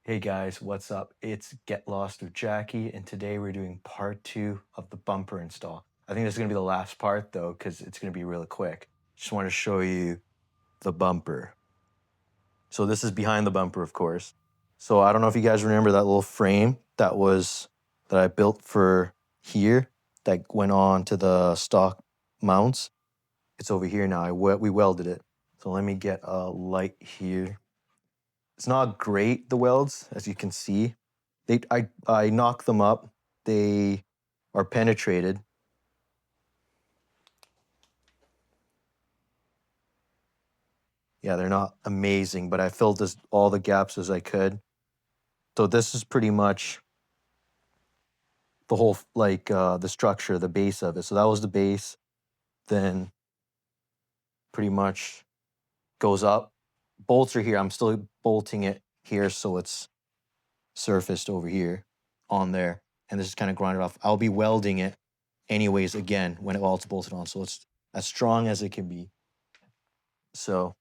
Hey guys, what's up? It's Get Lost with Jackie, and today we're doing part 2 of the bumper install. I think this is going to be the last part though, because it's going to be really quick. Just want to show you the bumper. So this is behind the bumper, of course. So I don't know if you guys remember that little frame that I built for here that went on to the stock mounts. It's over here now. We welded it. So let me get a light here. It's not great, the welds, as you can see. I knock them up. They are penetrated. Yeah, they're not amazing, but I filled all the gaps as I could. So this is pretty much the whole, the structure, the base of it. So that was the base. Then pretty much goes up. Bolts are here. I'm still bolting it here so it's surfaced over here on there. And this is kind of grinded off. I'll be welding it anyways again when it's bolted on. So it's as strong as it can be. So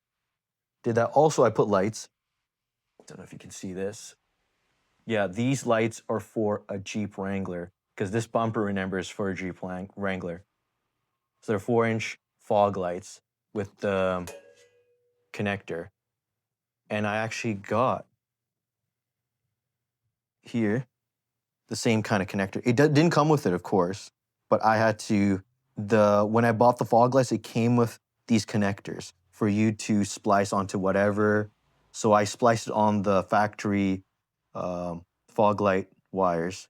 did that. Also, I put lights. Don't know if you can see this. Yeah, these lights are for a Jeep Wrangler because this bumper, remember, is for a Jeep Wrangler. So they're 4-inch fog lights with the connector. And I actually got here the same kind of connector. It didn't come with it, of course, but I had to, when I bought the fog lights, it came with these connectors for you to splice onto whatever. So I spliced it on the factory fog light wires,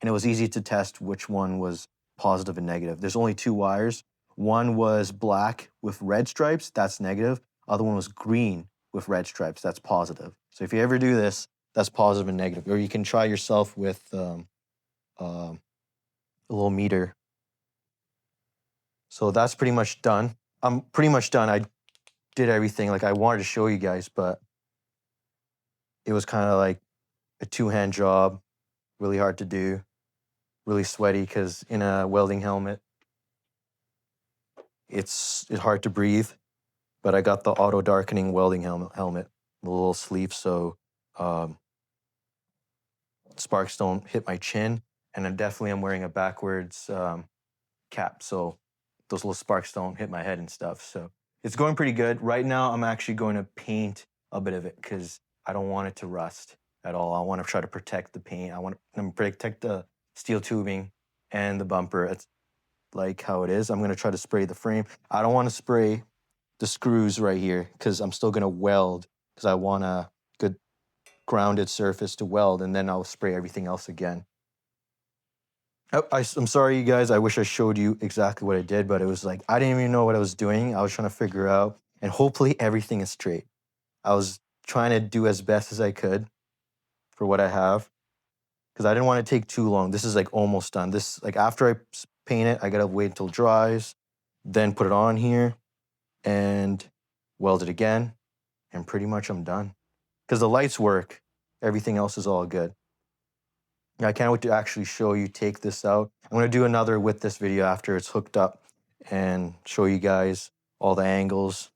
and it was easy to test which one was positive and negative. There's only 2 wires. One was black with red stripes, that's negative. Other one was green with red stripes, that's positive. So if you ever do this, that's positive and negative. Or you can try yourself with a little meter. So that's pretty much done. I'm pretty much done. I did everything. Like I wanted to show you guys, but it was kind of like a 2-hand job, really hard to do, really sweaty because in a welding helmet, it's hard to breathe. But I got the auto darkening welding helmet, the little sleeve, so sparks don't hit my chin. And I definitely am wearing a backwards cap, so those little sparks don't hit my head and stuff. So it's going pretty good. Right now, I'm actually going to paint a bit of it because I don't want it to rust at all. I want to try to protect the paint. I want to protect the steel tubing and the bumper. It's like how it is. I'm going to try to spray the frame. I don't want to spray the screws right here because I'm still going to weld because I want a good grounded surface to weld, and then I'll spray everything else again. I'm sorry, you guys. I wish I showed you exactly what I did, but it was like I didn't even know what I was doing. I was trying to figure out, and hopefully everything is straight. I was trying to do as best as I could for what I have because I didn't want to take too long. This is like almost done. This, like, after I paint it, I gotta wait until it dries, then put it on here and weld it again, and pretty much I'm done. Because the lights work, everything else is all good. I can't wait to actually show you take this out. I'm gonna do another with this video after it's hooked up and show you guys all the angles.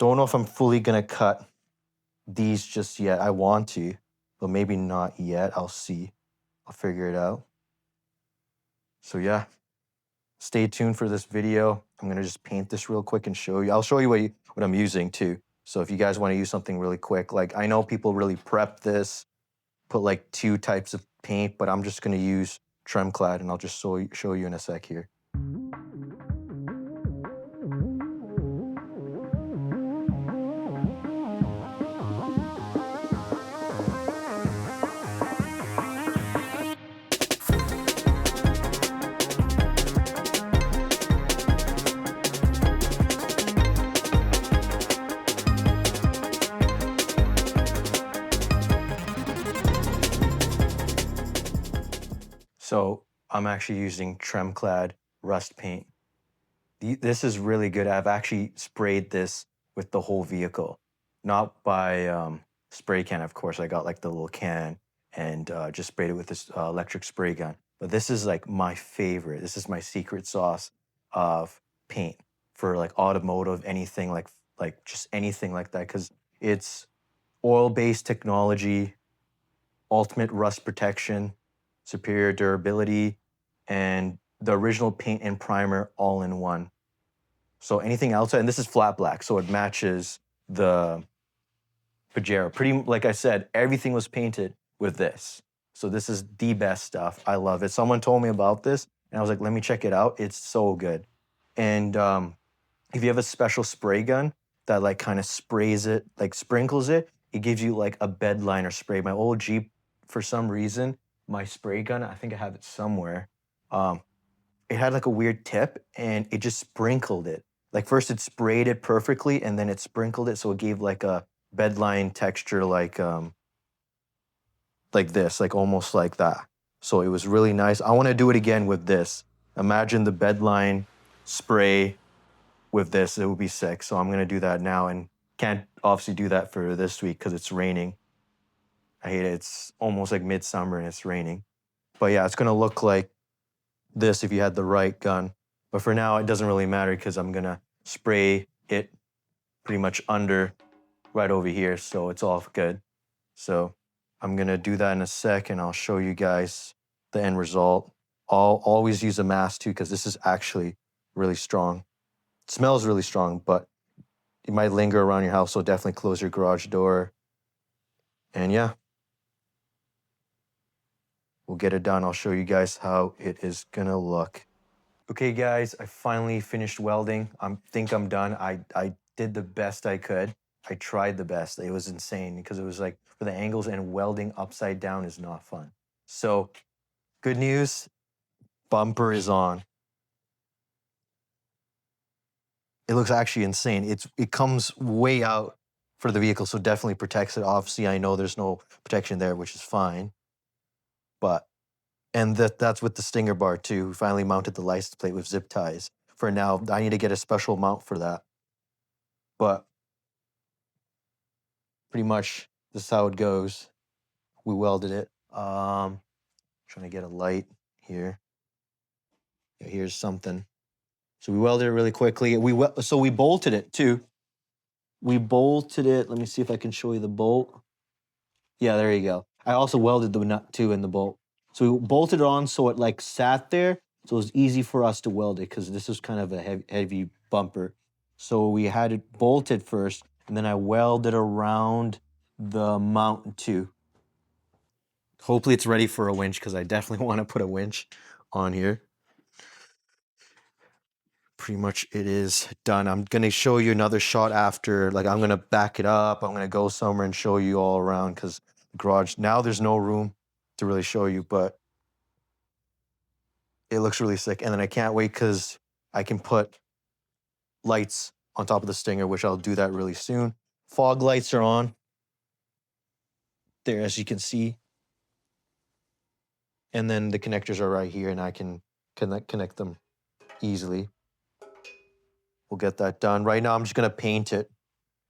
Don't know if I'm fully gonna cut these just yet. I want to, but maybe not yet. I'll see. I'll figure it out. So yeah, stay tuned for this video. I'm gonna just paint this real quick and show you. I'll show you what I'm using too. So if you guys wanna use something really quick, like I know people really prep this, put like 2 types of paint, but I'm just gonna use Tremclad, and I'll just show you in a sec here. So I'm actually using Tremclad rust paint. This is really good. I've actually sprayed this with the whole vehicle, not by spray can, of course. I got like the little can and just sprayed it with this electric spray gun. But this is like my favorite. This is my secret sauce of paint for like automotive, anything like just anything like that, because it's oil-based technology. ultimate rust protection, superior durability, and the original paint and primer all in one. So anything outside, and this is flat black, so it matches the Pajero. Pretty, like I said, everything was painted with this. So this is the best stuff. I love it. Someone told me about this, and I was like, let me check it out. It's so good. And if you have a special spray gun that like kind of sprays it, like sprinkles it, it gives you like a bed liner spray. My old Jeep, for some reason, my spray gun, I think I have it somewhere. It had like a weird tip, and it just sprinkled it. Like first it sprayed it perfectly, and then it sprinkled it, so it gave like a bedline texture, like this, like almost like that. So it was really nice. I want to do it again with this. Imagine the bedline spray with this. It would be sick. So I'm gonna do that now, and can't obviously do that for this week because it's raining. I hate it. It's almost like midsummer and it's raining. But yeah, it's gonna look like this if you had the right gun. But for now, it doesn't really matter because I'm gonna spray it pretty much under right over here, so it's all good. So I'm gonna do that in a second. I'll show you guys the end result. I'll always use a mask too because this is actually really strong. It smells really strong, but it might linger around your house, so definitely close your garage door. And yeah, we'll get it done. I'll show you guys how it is gonna look. Okay, guys, I finally finished welding. I think I'm done. I did the best I could. I tried the best. It was insane because it was like for the angles, and welding upside down is not fun. So good news, bumper is on. It looks actually insane. It comes way out for the vehicle, so definitely protects it. Obviously, I know there's no protection there, which is fine. But and that's with the stinger bar too. We finally mounted the license plate with zip ties. For now, I need to get a special mount for that. But pretty much this is how it goes. We welded it. Trying to get a light here. Yeah, here's something. So we welded it really quickly. So we bolted it too. We bolted it. Let me see if I can show you the bolt. Yeah, there you go. I also welded the nut too in the bolt. So we bolted it on so it like sat there. So it was easy for us to weld it because this is kind of a heavy bumper. So we had it bolted first, and then I welded around the mount too. Hopefully it's ready for a winch because I definitely want to put a winch on here. Pretty much it is done. I'm going to show you another shot after. Like I'm going to back it up. I'm going to go somewhere and show you all around because the garage, now there's no room to really show you, but it looks really sick. And then I can't wait because I can put lights on top of the Stinger, which I'll do that really soon. Fog lights are on there, as you can see. And then the connectors are right here, and I can connect them easily. We'll get that done. Right now, I'm just gonna paint it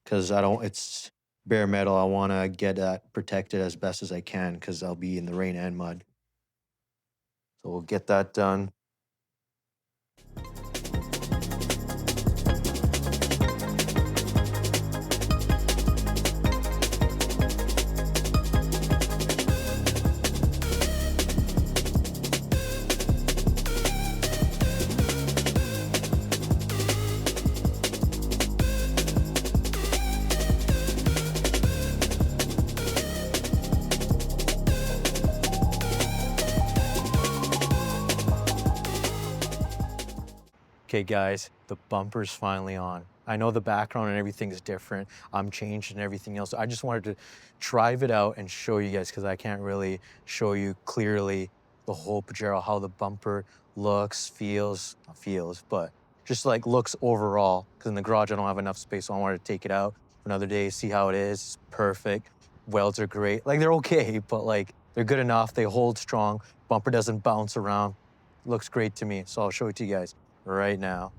because it's bare metal. I wanna get that protected as best as I can because I'll be in the rain and mud. So we'll get that done. Okay guys, the bumper's finally on. I know the background and everything is different. I'm changed and everything else. I just wanted to drive it out and show you guys because I can't really show you clearly the whole Pajero, how the bumper looks, not feels, but just like looks overall. Because in the garage, I don't have enough space, so I wanted to take it out for another day, see how it is. It's perfect. Welds are great. Like they're okay, but like they're good enough. They hold strong. Bumper doesn't bounce around. Looks great to me, so I'll show it to you guys right now.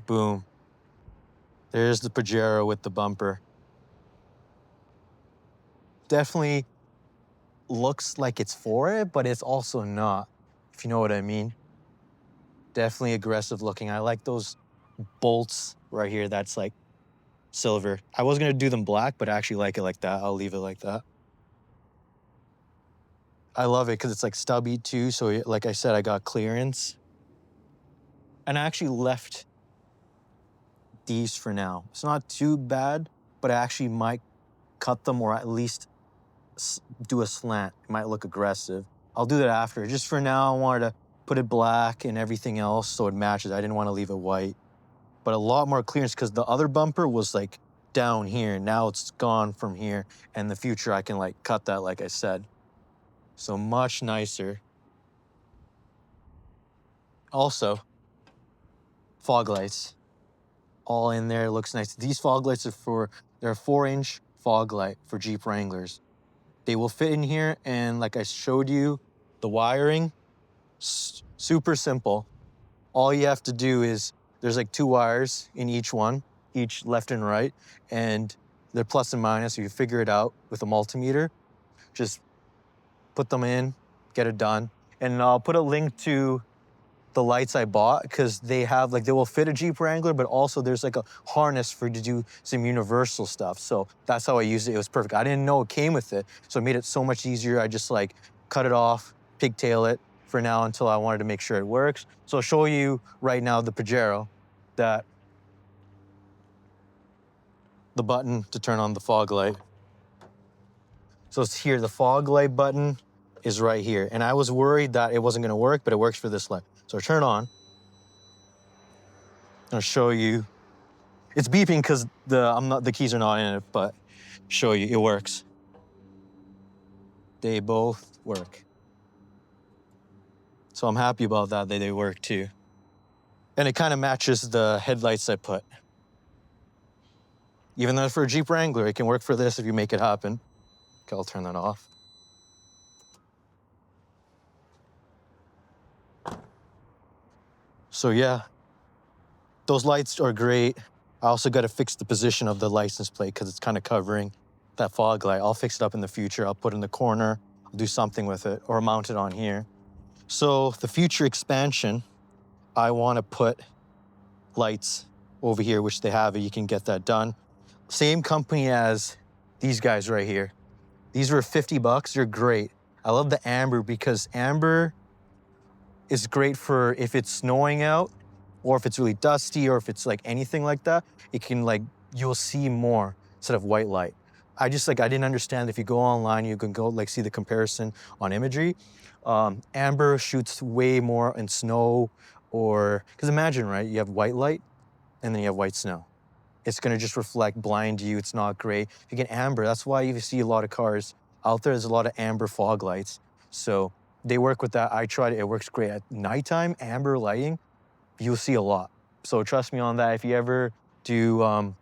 Boom. There's the Pajero with the bumper. Definitely looks like it's for it, but it's also not, if you know what I mean. Definitely aggressive looking. I like those bolts right here. That's like silver. I was gonna do them black, but I actually like it like that. I'll leave it like that. I love it because it's like stubby too. So like I said, I got clearance. And I actually left these for now. It's not too bad, but I actually might cut them or at least do a slant. It might look aggressive. I'll do that after. Just for now, I wanted to put it black and everything else so it matches. I didn't want to leave it white. But a lot more clearance because the other bumper was like down here. Now it's gone from here. And in the future, I can like cut that like I said. So much nicer. Also, fog lights. All in there, looks nice. These fog lights are they're a 4-inch fog light for Jeep Wranglers. They will fit in here, and like I showed you, the wiring, super simple. All you have to do is, there's like 2 wires in each one, each left and right, and they're plus and minus, so you figure it out with a multimeter. Just put them in, get it done. And I'll put a link to the lights I bought because they will fit a Jeep Wrangler, but also there's like a harness for you to do some universal stuff. So that's how I used it. It was perfect. I didn't know it came with it, so it made it so much easier. I just like cut it off, pigtail it for now until I wanted to make sure it works. So I'll show you right now the Pajero, the button to turn on the fog light. So it's here, the fog light button is right here. And I was worried that it wasn't gonna work, but it works for this light. So I turn on. I'll show you. It's beeping because the keys are not in it, but show you, it works. They both work. So I'm happy about that they work too. And it kind of matches the headlights I put. Even though for a Jeep Wrangler, it can work for this if you make it happen. Okay, I'll turn that off. So yeah, those lights are great. I also got to fix the position of the license plate because it's kind of covering that fog light. I'll fix it up in the future. I'll put it in the corner, I'll do something with it, or mount it on here. So the future expansion, I want to put lights over here, which they have, you can get that done. Same company as these guys right here. These were $50, they're great. I love the amber because amber is great for if it's snowing out or if it's really dusty or if it's like anything like that, it can like, you'll see more instead of white light. I didn't understand if you go online, you can go like see the comparison on imagery. Amber shoots way more in snow because imagine, right? You have white light and then you have white snow. It's gonna just reflect, blind you, it's not great. If you get amber, that's why you see a lot of cars out there, there's a lot of amber fog lights. So they work with that. I tried it, it works great. At nighttime, amber lighting, you'll see a lot. So trust me on that. If you ever do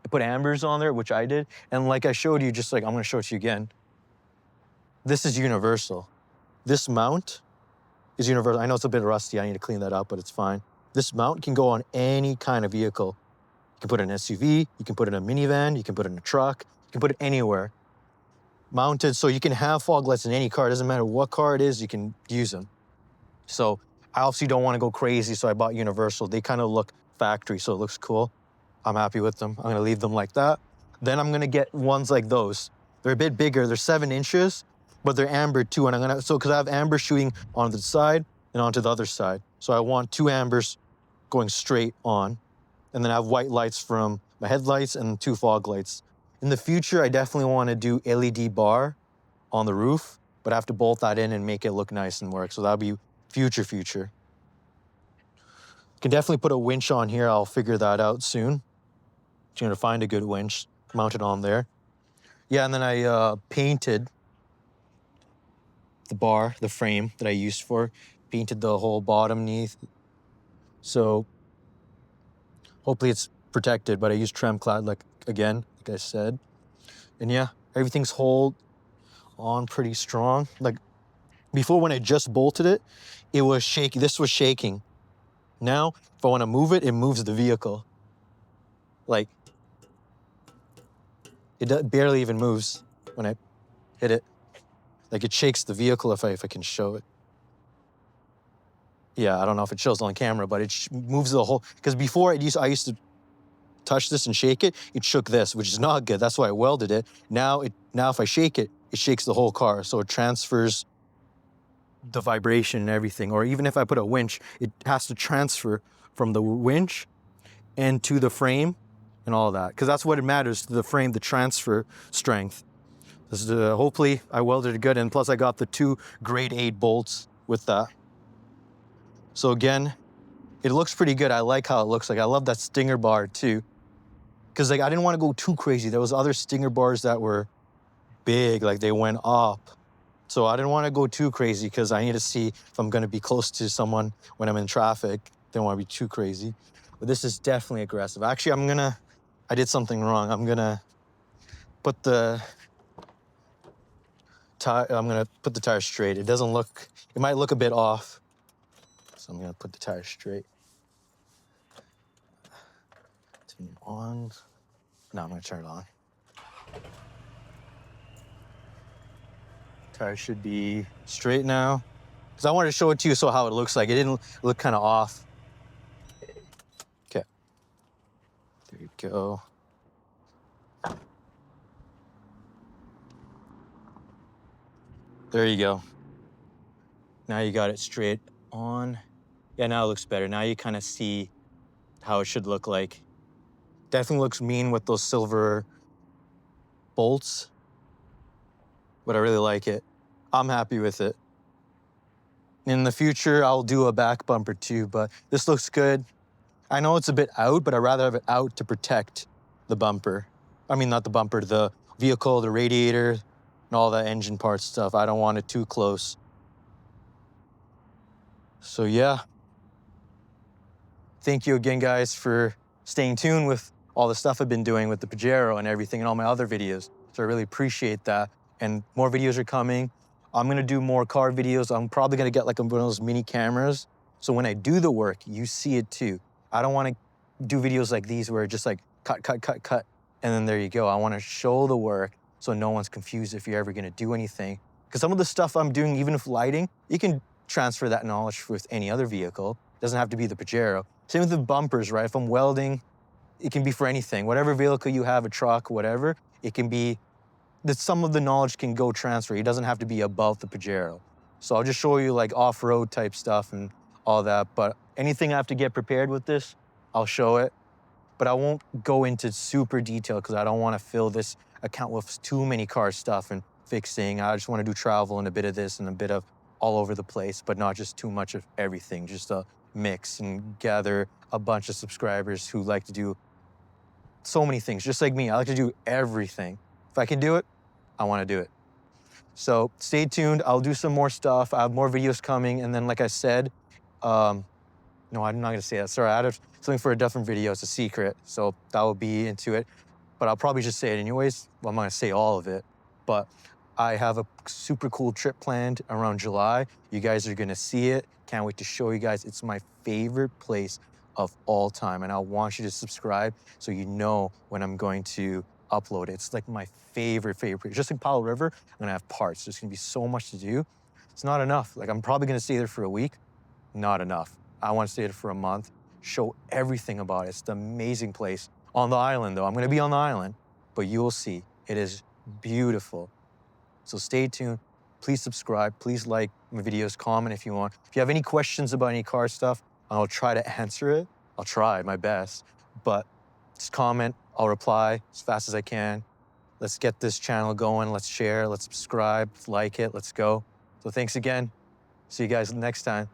put ambers on there, which I did, and like I showed you, just like I'm gonna show it to you again, this is universal. This mount is universal. I know it's a bit rusty, I need to clean that up, but it's fine. This mount can go on any kind of vehicle. You can put it in an SUV, you can put it in a minivan, you can put it in a truck, you can put it anywhere. Mounted, so you can have fog lights in any car. It doesn't matter what car it is, you can use them. So I obviously don't want to go crazy, so I bought universal. They kind of look factory, so it looks cool. I'm happy with them. I'm gonna leave them like that. Then I'm gonna get ones like those. They're a bit bigger, they're 7 inches, but they're amber too. And because I have amber shooting on the side and onto the other side. So I want 2 ambers going straight on. And then I have white lights from my headlights and 2 fog lights. In the future, I definitely want to do LED bar on the roof, but I have to bolt that in and make it look nice and work. So that'll be future. Can definitely put a winch on here. I'll figure that out soon. Trying to find a good winch, mount it on there. Yeah, and then I painted the bar, the frame that I used for, painted the whole bottom beneath. So hopefully it's protected, but I used trem clad like I said. And yeah, everything's hold on pretty strong. Like before when I just bolted it, it was shaky. This was shaking. Now, if I want to move it, it moves the vehicle. Like it barely even moves when I hit it. Like it shakes the vehicle if I can show it. Yeah, I don't know if it shows on camera, but it moves the whole, because before I used to touch this and shake it, it shook this, which is not good. That's why I welded it. Now if I shake it, it it shakes the whole car. So it transfers the vibration and everything. Or even if I put a winch, it has to transfer from the winch and to the frame and all that. Because that's what it matters to the frame, the transfer strength. This is, hopefully I welded it good. And plus I got the 2 grade 8 bolts with that. So again, it looks pretty good. I like how it looks like. I love that stinger bar too. Because like I didn't want to go too crazy. There was other stinger bars that were big, like they went up. So I didn't want to go too crazy because I need to see if I'm going to be close to someone when I'm in traffic. Didn't want to be too crazy. But this is definitely aggressive. Actually, I did something wrong. I'm going to put the tire straight. It might look a bit off. So I'm going to put the tire straight. Turn it on. No, I'm going to turn it on. Tire should be straight now. Because I wanted to show it to you so how it looks like. It didn't look kind of off. Okay. There you go. There you go. Now you got it straight on. Yeah, now it looks better. Now you kind of see how it should look like. Definitely looks mean with those silver bolts. But I really like it. I'm happy with it. In the future, I'll do a back bumper too, but this looks good. I know it's a bit out, but I'd rather have it out to protect the bumper. I mean, not the bumper, the vehicle, the radiator, and all that engine part stuff. I don't want it too close. So yeah. Thank you again, guys, for staying tuned with all the stuff I've been doing with the Pajero and everything and all my other videos. So I really appreciate that. And more videos are coming. I'm gonna do more car videos. I'm probably gonna get like one of those mini cameras. So when I do the work, you see it too. I don't wanna do videos like these where it's just like cut, cut, cut, cut, and then there you go. I wanna show the work so no one's confused if you're ever gonna do anything. Because some of the stuff I'm doing, even with lighting, you can transfer that knowledge with any other vehicle. It doesn't have to be the Pajero. Same with the bumpers, right? If I'm welding, it can be for anything. Whatever vehicle you have, a truck, whatever, it can be that some of the knowledge can go transfer. It doesn't have to be about the Pajero. So I'll just show you like off-road type stuff and all that. But anything I have to get prepared with this, I'll show it. But I won't go into super detail because I don't want to fill this account with too many car stuff and fixing. I just want to do travel and a bit of this and a bit of all over the place, but not just too much of everything, just a mix and gather a bunch of subscribers who like to do so many things, just like me. I like to do everything. If I can do it, I want to do it. So stay tuned. I'll do some more stuff. I have more videos coming. And then, like I said, no, I'm not going to say that. Sorry, I had something for a different video. It's a secret. So that will be into it. But I'll probably just say it anyways. Well, I'm not going to say all of it. But I have a super cool trip planned around July. You guys are going to see it. Can't wait to show you guys. It's my favorite place of all time. And I want you to subscribe so you know when I'm going to upload it. It's like my favorite place. Just in Powell River, I'm gonna have parts. There's gonna be so much to do. It's not enough. Like I'm probably gonna stay there for a week. Not enough. I want to stay there for a month. Show everything about it. It's an amazing place. On the island though. I'm gonna be on the island, but you will see. It is beautiful. So stay tuned. Please subscribe. Please like my videos. Comment if you want. If you have any questions about any car stuff, I'll try to answer it. I'll try my best. But just comment. I'll reply as fast as I can. Let's get this channel going. Let's share. Let's subscribe. Like it. Let's go. So thanks again. See you guys next time.